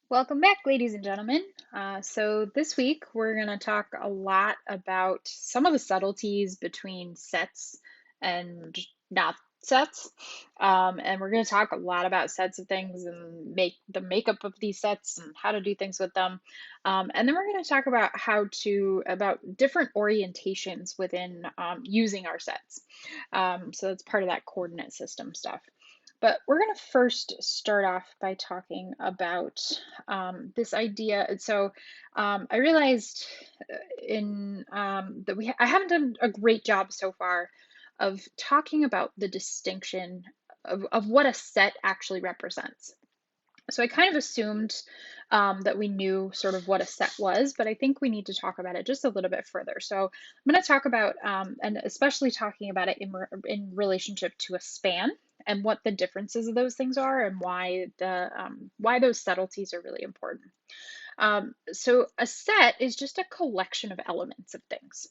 Welcome back, ladies and gentlemen. So this week we're going to talk a lot about some of the subtleties between sets and not sets. And we're going to talk a lot about sets of things and make the makeup of these sets and how to do things with them. And then we're going to talk about about different orientations within using our sets. So that's part of that coordinate system stuff. But we're going to first start off by talking about this idea. I realized in that I haven't done a great job so far of talking about the distinction of what a set actually represents. So I kind of assumed that we knew sort of what a set was, but I think we need to talk about it just a little bit further. So I'm going to talk about, and especially talking about it in relationship to a span and what the differences of those things are and why those subtleties are really important. So a set is just a collection of elements of things.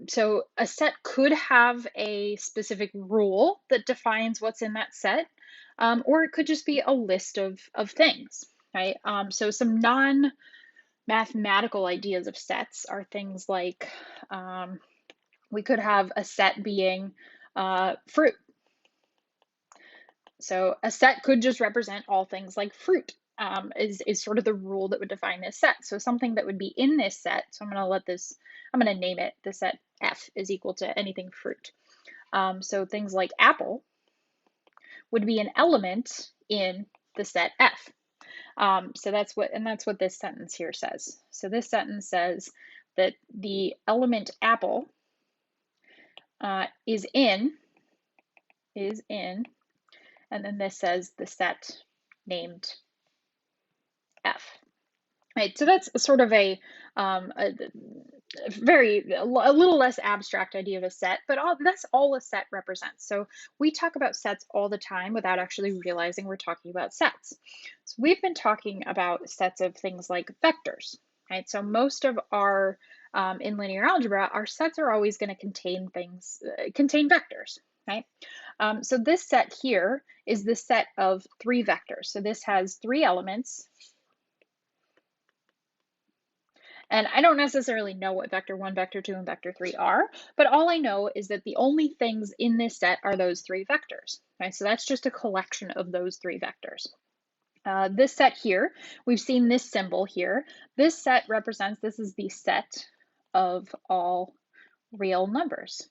So a set could have a specific rule that defines what's in that set, or it could just be a list of things, right? So some non-mathematical ideas of sets are things like we could have a set being fruit. So a set could just represent all things like fruit. Is sort of the rule that would define this set. So something that would be in this set, so I'm going to name it, the set F is equal to anything fruit. So things like apple would be an element in the set F. So that's what this sentence here says. So this sentence says that the element apple is in, and then this says the set named F. Right, so that's sort of a little less abstract idea of a set, but that's all a set represents. So we talk about sets all the time without actually realizing we're talking about sets. So we've been talking about sets of things like vectors, right? So most of our in linear algebra, our sets are always going to contain vectors, right? So this set here is the set of three vectors. So this has three elements. And I don't necessarily know what vector 1, vector 2, and vector 3 are, but all I know is that the only things in this set are those three vectors. Right? So that's just a collection of those three vectors. This set here, we've seen this symbol here. This set represents, this is the set of all real numbers.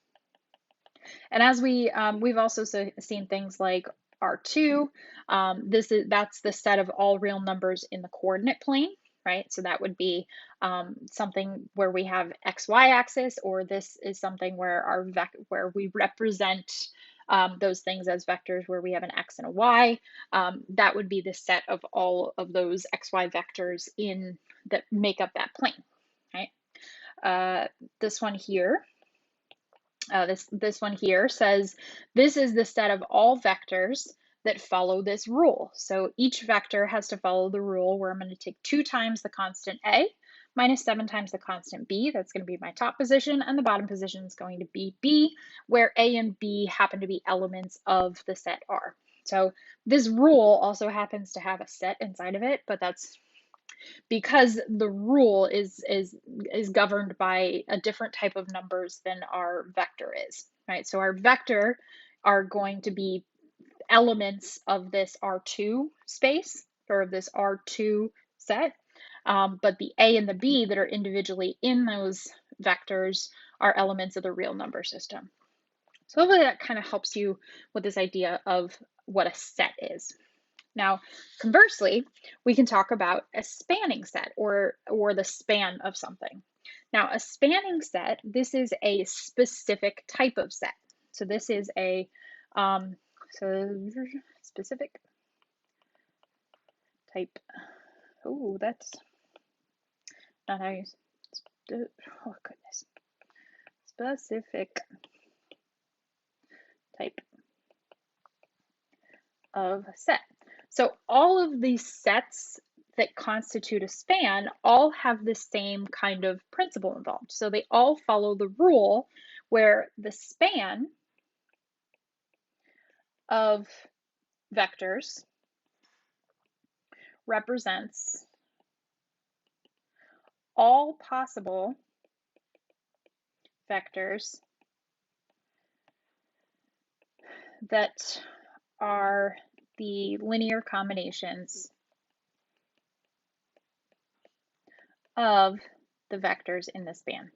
And as we've also seen things like R2, that's the set of all real numbers in the coordinate plane, right? So that would be something where we have XY axis, or this is something where where we represent those things as vectors where we have an X and a Y. That would be the set of all of those XY vectors that make up that plane, right? This one here, this one here says this is the set of all vectors that follow this rule. So each vector has to follow the rule where I'm going to take 2 times the constant a minus 7 times the constant b. That's going to be my top position, and the bottom position is going to be b, where a and b happen to be elements of the set R. So this rule also happens to have a set inside of it, but that's because the rule is governed by a different type of numbers than our vector is, right? So our vector are going to be elements of this R2 space, or of this R2 set, but the A and the B that are individually in those vectors are elements of the real number system. So hopefully that kind of helps you with this idea of what a set is. Now, conversely, we can talk about a spanning set, or the span of something. Now, a spanning set, this is a specific type of set. So this is a specific type. Oh, that's not how you. Oh goodness. Specific type of set. So all of these sets that constitute a span all have the same kind of principle involved. So they all follow the rule where the span of vectors represents all possible vectors that are the linear combinations of the vectors in the span.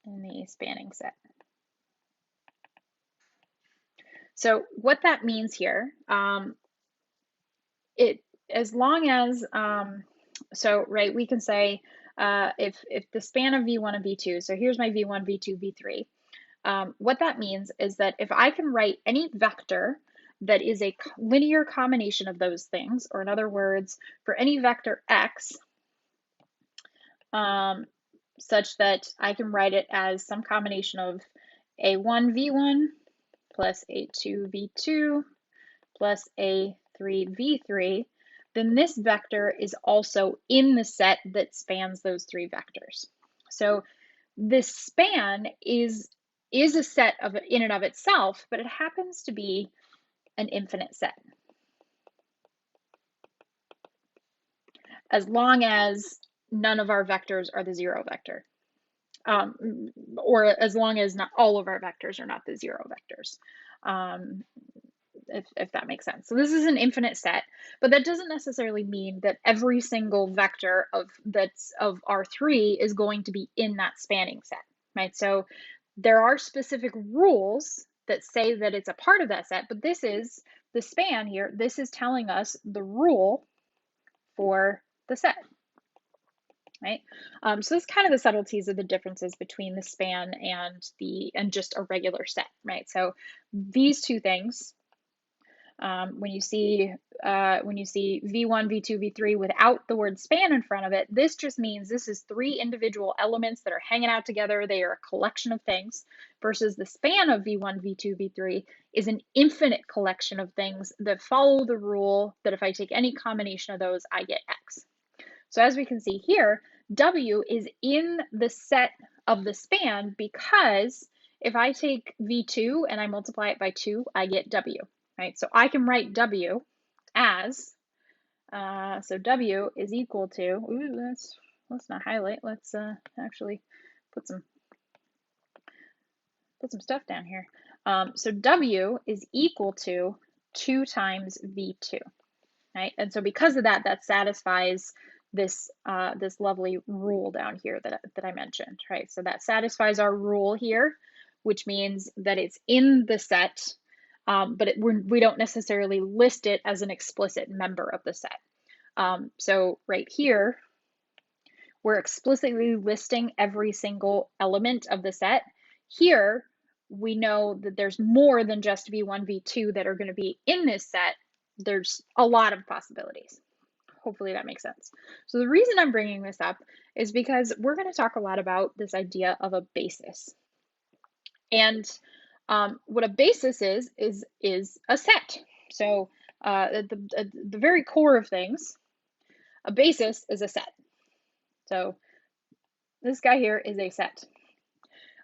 In the spanning set. So what that means here, as long as, so right, we can say if the span of V1 and V2, so here's my V1, V2, V3, what that means is that if I can write any vector that is a linear combination of those things, or in other words, for any vector x, such that I can write it as some combination of a1 v1 plus a2 v2 plus a3 v3, then this vector is also in the set that spans those three vectors. So this span is a set of in and of itself, but it happens to be an infinite set. As long as none of our vectors are the zero vector. Or as long as not all of our vectors are not the zero vectors, if that makes sense. So this is an infinite set, but that doesn't necessarily mean that every single vector of R3 is going to be in that spanning set, right? So there are specific rules that say that it's a part of that set, but this is the span here. This is telling us the rule for the set. Right? So that's kind of the subtleties of the differences between the span and just a regular set, right? So these two things, when you see V1, V2, V3 without the word span in front of it, this just means this is three individual elements that are hanging out together. They are a collection of things, versus the span of V1, V2, V3 is an infinite collection of things that follow the rule that if I take any combination of those, I get X. So as we can see here, W is in the set of the span because if I take V2 and I multiply it by 2, I get W, right? So I can write W as, so W is equal to, let's not highlight, let's actually put some stuff down here. So W is equal to 2 times V2, right? And so because of that, that satisfies this this lovely rule down here that I mentioned, right? So that satisfies our rule here, which means that it's in the set, but we don't necessarily list it as an explicit member of the set. So right here, we're explicitly listing every single element of the set. Here, we know that there's more than just V1, V2 that are going to be in this set. There's a lot of possibilities. Hopefully that makes sense. So the reason I'm bringing this up is because we're going to talk a lot about this idea of a basis. And what a basis is a set. So at the very core of things, a basis is a set. So this guy here is a set.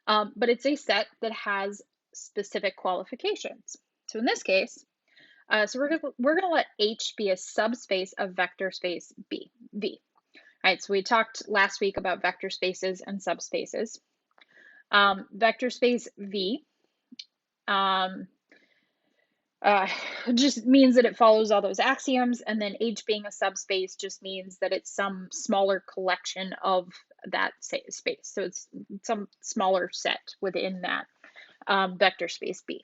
But it's a set that has specific qualifications. So in this case, so we're gonna let H be a subspace of vector space V. All right, so we talked last week about vector spaces and subspaces. Vector space V just means that it follows all those axioms, and then H being a subspace just means that it's some smaller collection of that space. So it's some smaller set within that vector space B.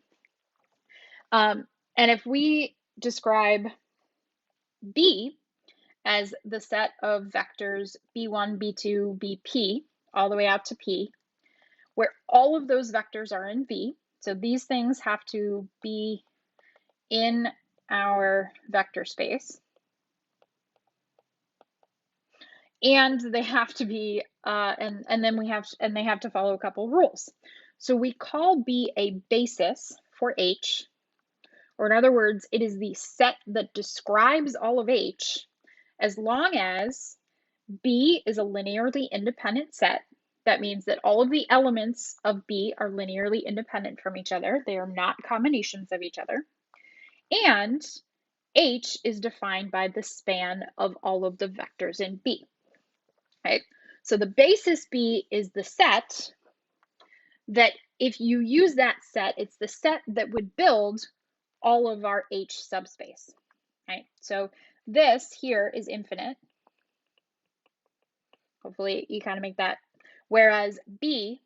And if we describe B as the set of vectors B1, B2, BP, all the way out to P, where all of those vectors are in V, so these things have to be in our vector space, and they have to be, and they have to follow a couple rules. So we call B a basis for H, or in other words, it is the set that describes all of H, as long as B is a linearly independent set That means that all of the elements of B are linearly independent from each other. They are not combinations of each other. And H is defined by the span of all of the vectors in B, right? So the basis B is the set that if you use that set, it's the set that would build all of our H subspace, right? So this here is infinite. Hopefully you kind of make that. Whereas B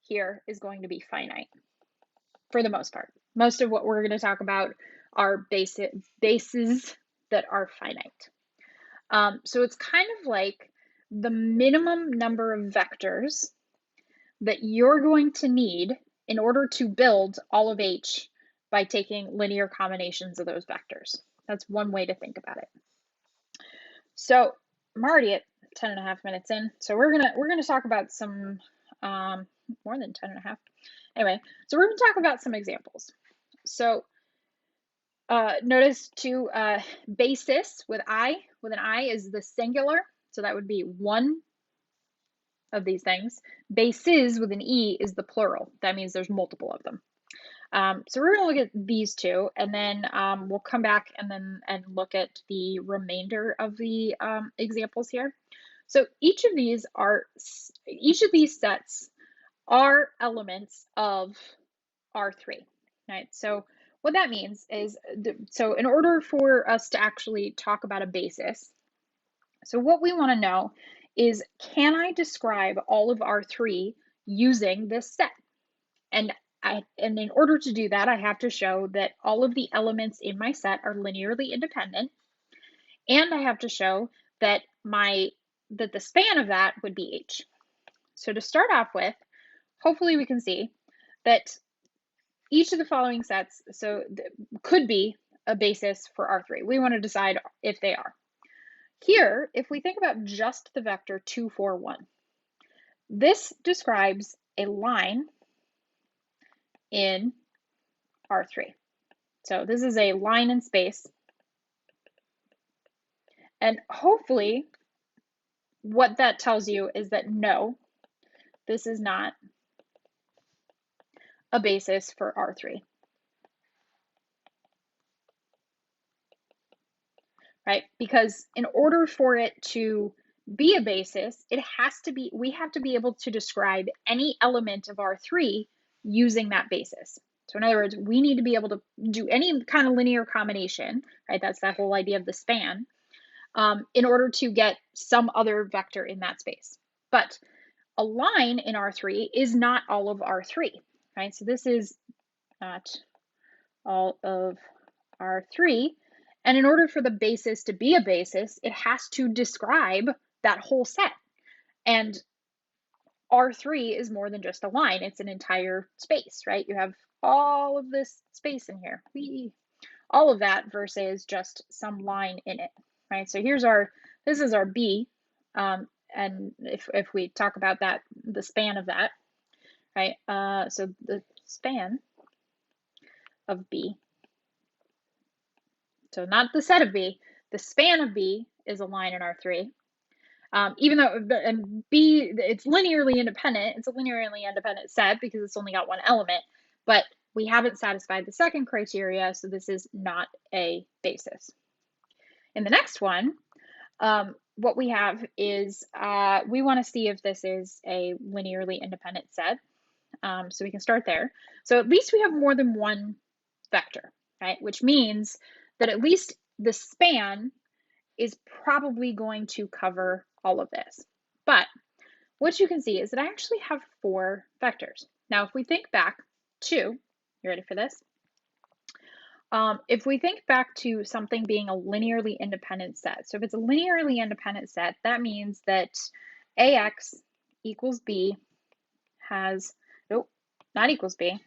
here is going to be finite for the most part. Most of what we're going to talk about are bases that are finite. So it's kind of like the minimum number of vectors that you're going to need in order to build all of H by taking linear combinations of those vectors. That's one way to think about it. So I'm already at 10 and a half minutes in, so we're gonna talk about some more than 10 and a half. Anyway, so we're gonna talk about some examples. So notice too, basis with an I is the singular, so that would be one of these things. Bases with an E is the plural. That means there's multiple of them. So we're going to look at these two, and then we'll come back and look at the remainder of the examples here. So each of these sets are elements of R3, right? So what that means is, so in order for us to actually talk about a basis, so what we want to know is, can I describe all of R3 using this set? And in order to do that, I have to show that all of the elements in my set are linearly independent, and I have to show that the span of that would be H. So to start off with, hopefully we can see that each of the following sets could be a basis for R3. We want to decide if they are. Here, if we think about just the vector 2, 4, 1, this describes a line in R3. So this is a line in space. And hopefully what that tells you is that no, this is not a basis for R3. Right? Because in order for it to be a basis, we have to be able to describe any element of R3 using that basis. So in other words, we need to be able to do any kind of linear combination, right? That's that whole idea of the span, in order to get some other vector in that space. But a line in R3 is not all of R3, right? So this is not all of R3. And in order for the basis to be a basis, it has to describe that whole set. And R3 is more than just a line, it's an entire space, right? You have all of this space in here, all of that versus just some line in it, right? So this is our B, and if we talk about that, the span of that, right? So the span of B, so not the set of B, the span of B is a line in R3. Even though B, it's linearly independent, it's a linearly independent set because it's only got one element, but we haven't satisfied the second criteria, so this is not a basis. In the next one, what we have is we want to see if this is a linearly independent set. So we can start there. So at least we have more than one vector, right? Which means that at least the span is probably going to cover all of this. But what you can see is that I actually have 4 vectors. Now, if we think back to, you ready for this? If we think back to something being a linearly independent set, so if it's a linearly independent set, that means that AX equals B has, nope, not equals B,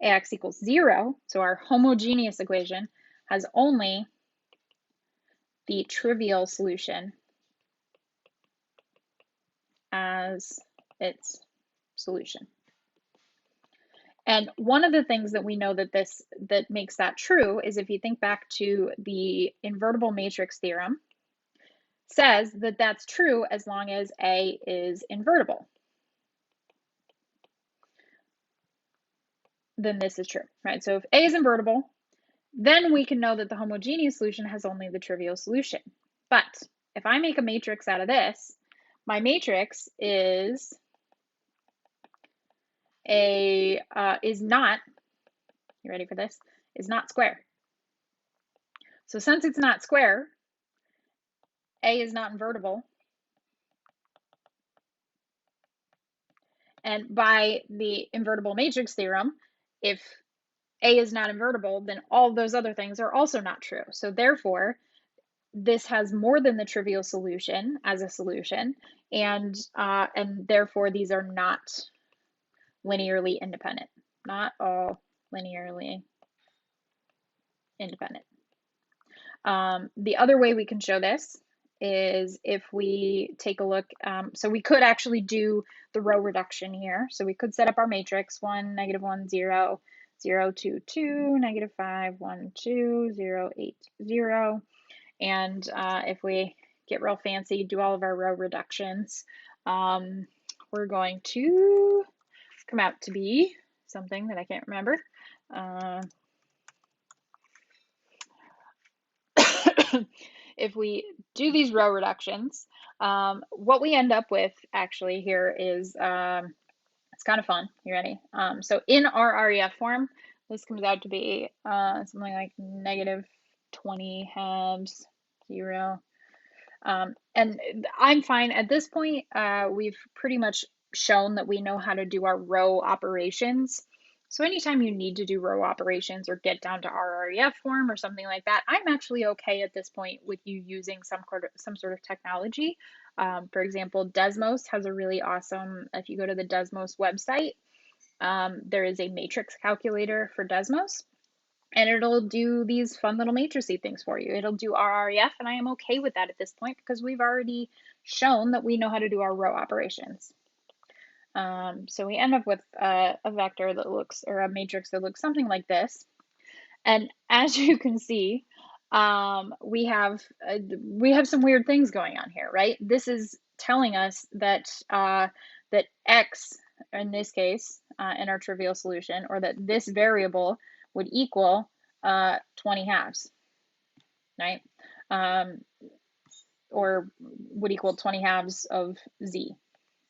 AX equals 0, so our homogeneous equation has only the trivial solution as its solution. And one of the things that we know that makes that true is if you think back to the invertible matrix theorem, says that that's true as long as A is invertible. then this is true, right? So if A is invertible, then we can know that the homogeneous solution has only the trivial solution. But if I make a matrix out of this, my matrix is not, you ready for this? Is not square. So since it's not square, A is not invertible. And by the invertible matrix theorem, if A is not invertible, then all of those other things are also not true. So therefore, this has more than the trivial solution as a solution, and therefore these are not linearly independent. Not all linearly independent. The other way we can show this is if we take a look, so we could actually do the row reduction here. So we could set up our matrix 1, -1, 0, 0, 2, 2, -5, 1, 2, 0, 8, 0. And if we get real fancy, do all of our row reductions, we're going to come out to be something that I can't remember. If we do these row reductions, what we end up with actually here is, it's kind of fun. You ready? So in our REF form, this comes out to be something like -20 halves 0. And I'm fine at this point. We've pretty much shown that we know how to do our row operations. So anytime you need to do row operations or get down to RREF form or something like that, I'm actually okay at this point with you using some sort of technology. For example, Desmos has a really awesome, if you go to the Desmos website, there is a matrix calculator for Desmos. And it'll do these fun little matricey things for you. It'll do RREF, and I am okay with that at this point because we've already shown that we know how to do our row operations. So we end up with a vector that looks, or a matrix that looks something like this. And as you can see, we have some weird things going on here, right? This is telling us that that x, in this case, in our trivial solution, or that this variable would equal 20 halves, right? Or would equal 20 halves of z.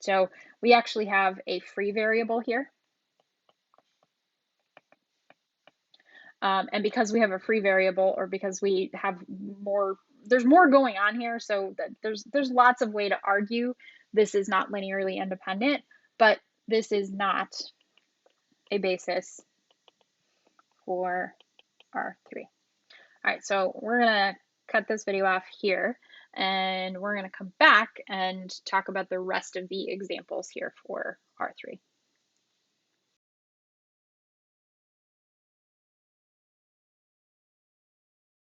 So we actually have a free variable here. And because we have a free variable, or because we have more, there's more going on here, so that there's lots of way to argue this is not linearly independent, but this is not a basis for R3. All right, so we're gonna cut this video off here, and we're gonna come back and talk about the rest of the examples here for R3.